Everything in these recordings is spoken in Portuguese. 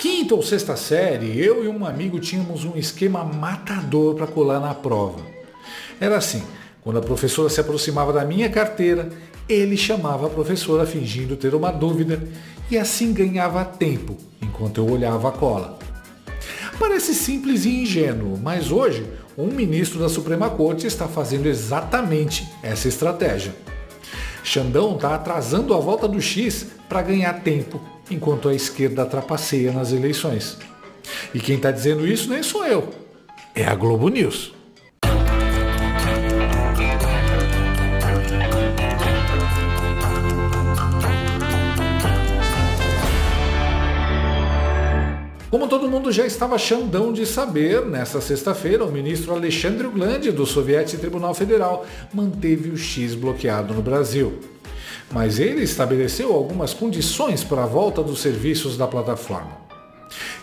quinta ou sexta série, eu e um amigo tínhamos um esquema matador para colar na prova. Era assim, quando a professora se aproximava da minha carteira, ele chamava a professora fingindo ter uma dúvida e assim ganhava tempo enquanto eu olhava a cola. Parece simples e ingênuo, mas hoje um ministro da Suprema Corte está fazendo exatamente essa estratégia. Xandão está atrasando a volta do X para ganhar tempo, enquanto a esquerda trapaceia nas eleições. E quem está dizendo isso nem sou eu, é a Globo News. Como todo mundo já estava xandão de saber, nesta sexta-feira, o ministro Alexandre Uglandi, do Soviético Tribunal Federal, manteve o X bloqueado no Brasil. Mas ele estabeleceu algumas condições para a volta dos serviços da plataforma.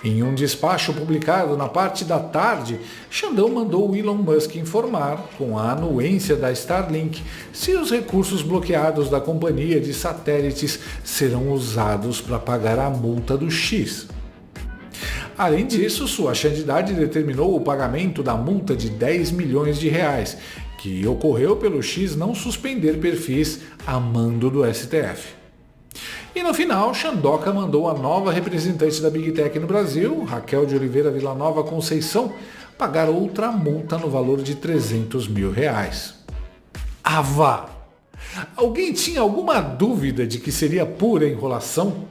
Em um despacho publicado na parte da tarde, Xandão mandou o Elon Musk informar, com a anuência da Starlink, se os recursos bloqueados da companhia de satélites serão usados para pagar a multa do X. Além disso, sua santidade determinou o pagamento da multa de 10 milhões de reais, que ocorreu pelo X não suspender perfis a mando do STF. E no final, Xandoca mandou a nova representante da Big Tech no Brasil, Raquel de Oliveira Villanova Conceição, pagar outra multa no valor de 300 mil reais. Ah, vá! Alguém tinha alguma dúvida de que seria pura enrolação?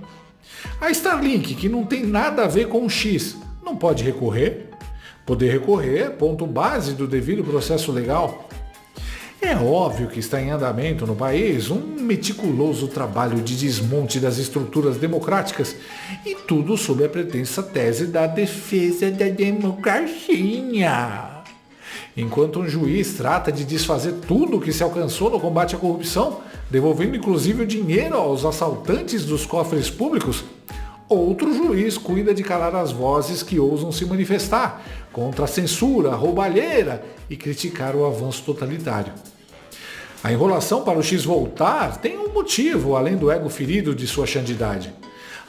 A Starlink, que não tem nada a ver com o X, não pode recorrer? Poder recorrer é ponto base do devido processo legal. É óbvio que está em andamento no país um meticuloso trabalho de desmonte das estruturas democráticas e tudo sob a pretensa tese da defesa da democracia. Enquanto um juiz trata de desfazer tudo o que se alcançou no combate à corrupção, devolvendo inclusive o dinheiro aos assaltantes dos cofres públicos, outro juiz cuida de calar as vozes que ousam se manifestar contra a censura, a roubalheira e criticar o avanço totalitário. A enrolação para o X voltar tem um motivo, além do ego ferido de sua santidade.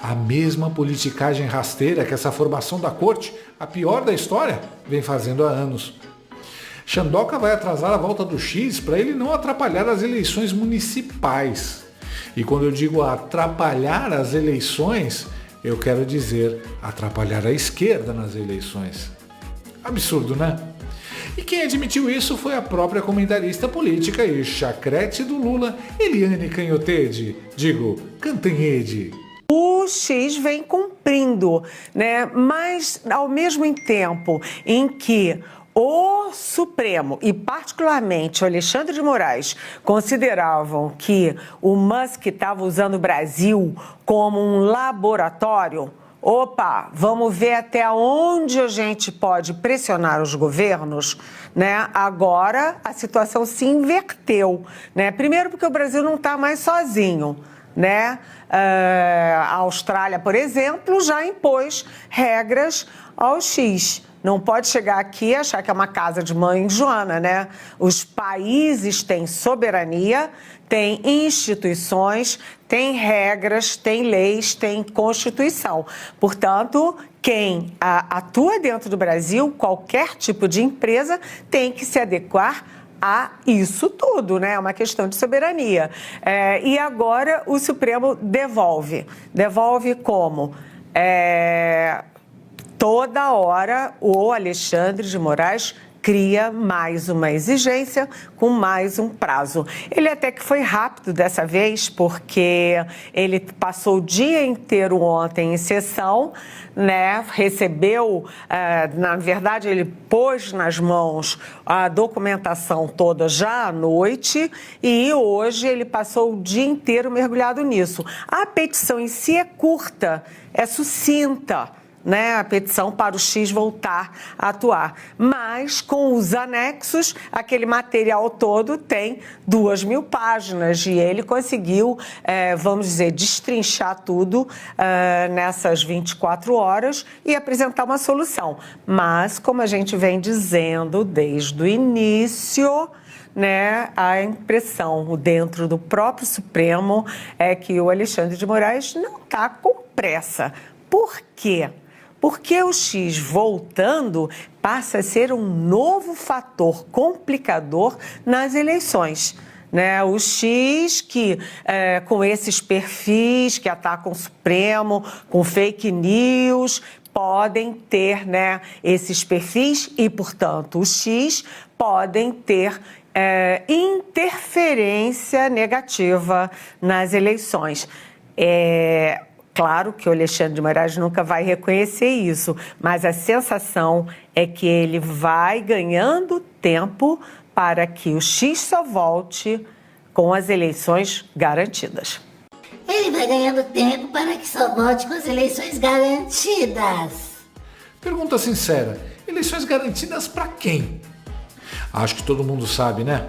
A mesma politicagem rasteira que essa formação da corte, a pior da história, vem fazendo há anos. Xandoca vai atrasar a volta do X para ele não atrapalhar as eleições municipais. E quando eu digo atrapalhar as eleições, eu quero dizer atrapalhar a esquerda nas eleições. Absurdo, né? E quem admitiu isso foi a própria comentarista política e chacrete do Lula, Eliane Cantanhede. O X vem cumprindo, né? Mas ao mesmo tempo em que o Supremo e particularmente o Alexandre de Moraes consideravam que o Musk estava usando o Brasil como um laboratório, opa, vamos ver até onde a gente pode pressionar os governos, né? Agora a situação se inverteu, né? Primeiro porque o Brasil não está mais sozinho, né? A Austrália, por exemplo, já impôs regras ao X. Não pode chegar aqui e achar que é uma casa de mãe Joana, né? Os países têm soberania, têm instituições, têm regras, têm leis, têm Constituição. Portanto, quem atua dentro do Brasil, qualquer tipo de empresa, tem que se adequar a isso tudo, né? É uma questão de soberania. E agora o Supremo devolve. Devolve como? Toda hora o Alexandre de Moraes cria mais uma exigência com mais um prazo. Ele até que foi rápido dessa vez, porque ele passou o dia inteiro ontem em sessão, né? Recebeu, na verdade, ele pôs nas mãos a documentação toda já à noite e hoje ele passou o dia inteiro mergulhado nisso. A petição em si é curta, é sucinta, né, a petição para o X voltar a atuar. Mas, com os anexos, aquele material todo tem 2.000 páginas e ele conseguiu, vamos dizer, destrinchar tudo nessas 24 horas e apresentar uma solução. Mas, como a gente vem dizendo desde o início, né, a impressão dentro do próprio Supremo é que o Alexandre de Moraes não está com pressa. Por quê? porque o X voltando passa a ser um novo fator complicador nas eleições. Né, o X que, com esses perfis que atacam o Supremo, com fake news, podem ter, né, esses perfis e, portanto, o X podem ter interferência negativa nas eleições. Claro que o Alexandre de Moraes nunca vai reconhecer isso, mas a sensação é que ele vai ganhando tempo para que o X só volte com as eleições garantidas. Ele vai ganhando tempo para que só volte com as eleições garantidas. Pergunta sincera, eleições garantidas para quem? Acho que todo mundo sabe, né?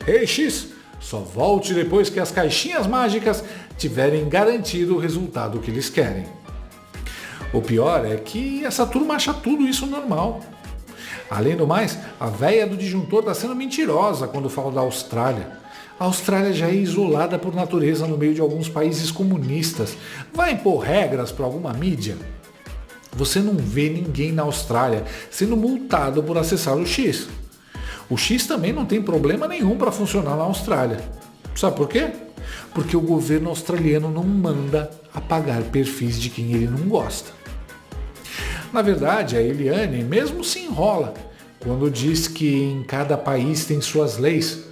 Ei, X, só volte depois que as caixinhas mágicas tiverem garantido o resultado que eles querem. O pior é que essa turma acha tudo isso normal. Além do mais, a véia do disjuntor está sendo mentirosa quando fala da Austrália. A Austrália já é isolada por natureza no meio de alguns países comunistas. Vai impor regras para alguma mídia? Você não vê ninguém na Austrália sendo multado por acessar o X. O X também não tem problema nenhum para funcionar na Austrália. Sabe por quê? Porque o governo australiano não manda apagar perfis de quem ele não gosta. Na verdade, a Eliane mesmo se enrola quando diz que em cada país tem suas leis.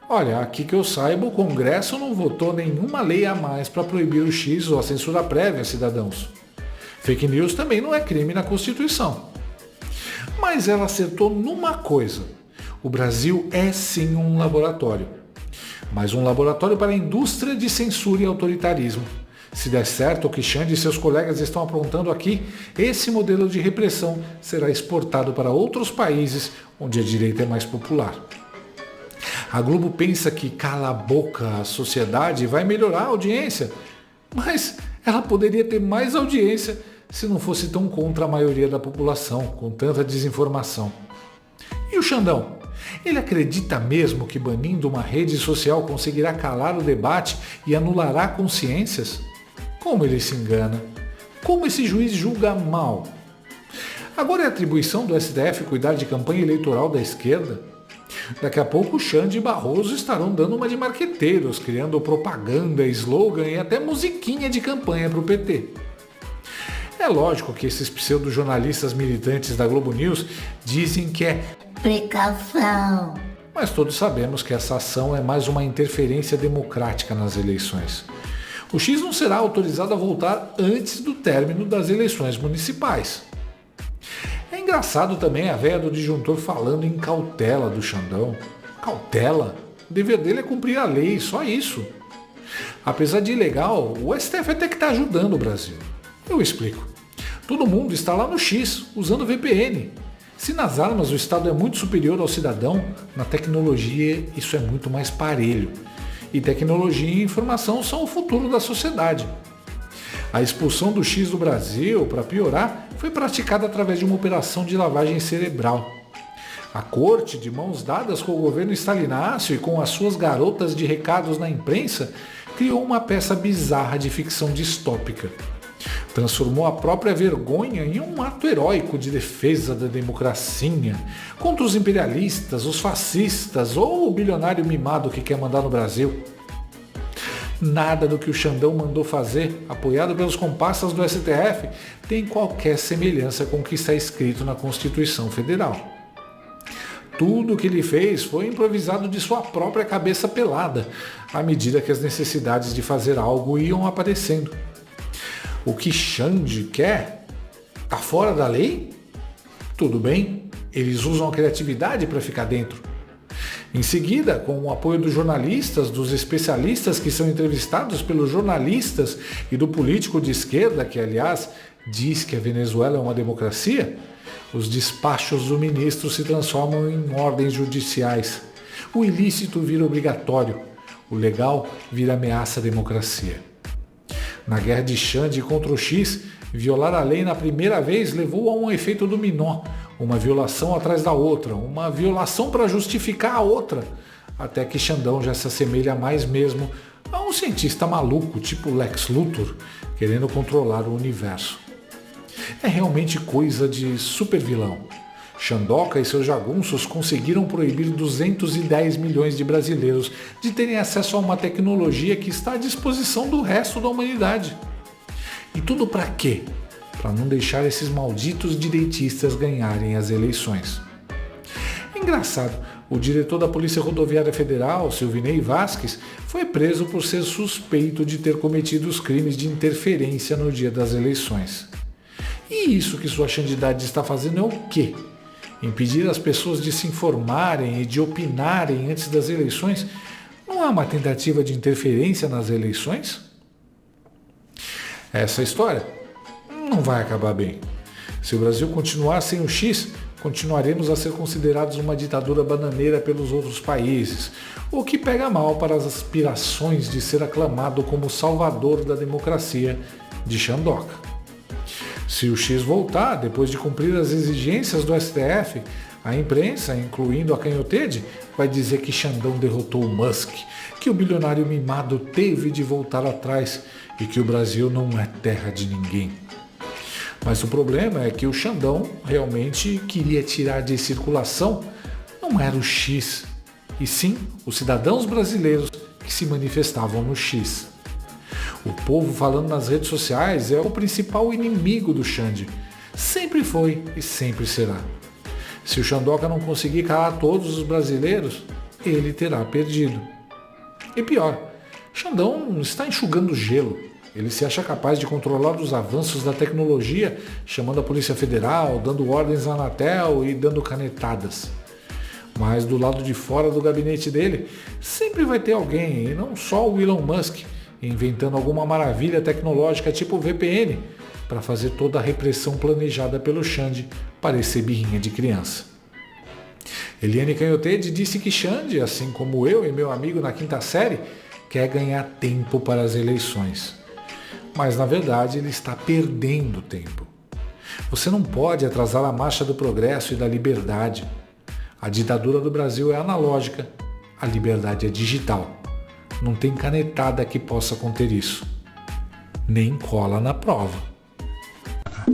Olha, aqui que eu saiba, o Congresso não votou nenhuma lei a mais para proibir o X ou a censura prévia a cidadãos. Fake news também não é crime na Constituição. Mas ela acertou numa coisa. O Brasil é sim um laboratório. Mas um laboratório para a indústria de censura e autoritarismo. Se der certo o que Xande e seus colegas estão aprontando aqui, esse modelo de repressão será exportado para outros países onde a direita é mais popular. A Globo pensa que cala a boca a sociedade vai melhorar a audiência, mas ela poderia ter mais audiência se não fosse tão contra a maioria da população, com tanta desinformação. E o Xandão? Ele acredita mesmo que banindo uma rede social conseguirá calar o debate e anulará consciências? Como ele se engana? Como esse juiz julga mal? Agora é atribuição do STF cuidar de campanha eleitoral da esquerda? Daqui a pouco Xande e Barroso estarão dando uma de marqueteiros, criando propaganda, slogan e até musiquinha de campanha para o PT. É lógico que esses pseudo-jornalistas militantes da Globo News dizem que é precaução. Mas todos sabemos que essa ação é mais uma interferência democrática nas eleições. O X não será autorizado a voltar antes do término das eleições municipais. É engraçado também a véia do disjuntor falando em cautela do Xandão. Cautela? O dever dele é cumprir a lei, só isso. Apesar de ilegal, o STF até que está ajudando o Brasil. Eu explico. Todo mundo está lá no X, usando VPN. Se nas armas o Estado é muito superior ao cidadão, na tecnologia isso é muito mais parelho. E tecnologia e informação são o futuro da sociedade. A expulsão do X do Brasil, para piorar, foi praticada através de uma operação de lavagem cerebral. A corte, de mãos dadas com o governo stalináceo e com as suas garotas de recados na imprensa, criou uma peça bizarra de ficção distópica. Transformou a própria vergonha em um ato heróico de defesa da democracia contra os imperialistas, os fascistas ou o bilionário mimado que quer mandar no Brasil. Nada do que o Xandão mandou fazer, apoiado pelos comparsas do STF, tem qualquer semelhança com o que está escrito na Constituição Federal. Tudo o que ele fez foi improvisado de sua própria cabeça pelada, à medida que as necessidades de fazer algo iam aparecendo. O que Xande quer? Tá fora da lei? Tudo bem, eles usam a criatividade para ficar dentro. Em seguida, com o apoio dos jornalistas, dos especialistas que são entrevistados pelos jornalistas e do político de esquerda, que aliás diz que a Venezuela é uma democracia, os despachos do ministro se transformam em ordens judiciais. O ilícito vira obrigatório, o legal vira ameaça à democracia. Na guerra de Xande contra o X, violar a lei na primeira vez levou a um efeito dominó, uma violação atrás da outra, uma violação para justificar a outra, até que Xandão já se assemelha mais mesmo a um cientista maluco, tipo Lex Luthor, querendo controlar o universo. é realmente coisa de super vilão. Xandoca e seus jagunços conseguiram proibir 210 milhões de brasileiros de terem acesso a uma tecnologia que está à disposição do resto da humanidade. E tudo para quê? Para não deixar esses malditos direitistas ganharem as eleições. Engraçado, o diretor da Polícia Rodoviária Federal, Silvinei Vasquez, foi preso por ser suspeito de ter cometido os crimes de interferência no dia das eleições. E isso que sua xandidade está fazendo é o quê? Impedir as pessoas de se informarem e de opinarem antes das eleições não é uma tentativa de interferência nas eleições? Essa história não vai acabar bem. Se o Brasil continuar sem o X, continuaremos a ser considerados uma ditadura bananeira pelos outros países, o que pega mal para as aspirações de ser aclamado como salvador da democracia de Xandoca. Se o X voltar, depois de cumprir as exigências do STF, a imprensa, incluindo a Canhotede, vai dizer que Xandão derrotou o Musk, que o bilionário mimado teve de voltar atrás e que o Brasil não é terra de ninguém. Mas o problema é que o Xandão realmente queria tirar de circulação não era o X, e sim os cidadãos brasileiros que se manifestavam no X. O povo falando nas redes sociais é o principal inimigo do Xande. Sempre foi e sempre será. Se o Xandoca não conseguir calar todos os brasileiros, ele terá perdido. E pior, Xandão está enxugando gelo. Ele se acha capaz de controlar os avanços da tecnologia, chamando a Polícia Federal, dando ordens à Anatel e dando canetadas. Mas do lado de fora do gabinete dele, sempre vai ter alguém, e não só o Elon Musk, inventando alguma maravilha tecnológica tipo VPN para fazer toda a repressão planejada pelo Xande parecer birrinha de criança. Eliane Canhotede disse que Xande, assim como eu e meu amigo na quinta série, quer ganhar tempo para as eleições. Mas na verdade ele está perdendo tempo. Você não pode atrasar a marcha do progresso e da liberdade. A ditadura do Brasil é analógica, a liberdade é digital. Não tem canetada que possa conter isso. Nem cola na prova.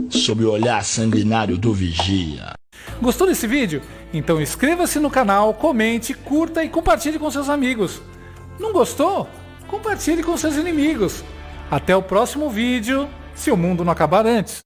Sob o olhar sanguinário do vigia. Gostou desse vídeo? Então inscreva-se no canal, comente, curta e compartilhe com seus amigos. Não gostou? Compartilhe com seus inimigos. Até o próximo vídeo, se o mundo não acabar antes.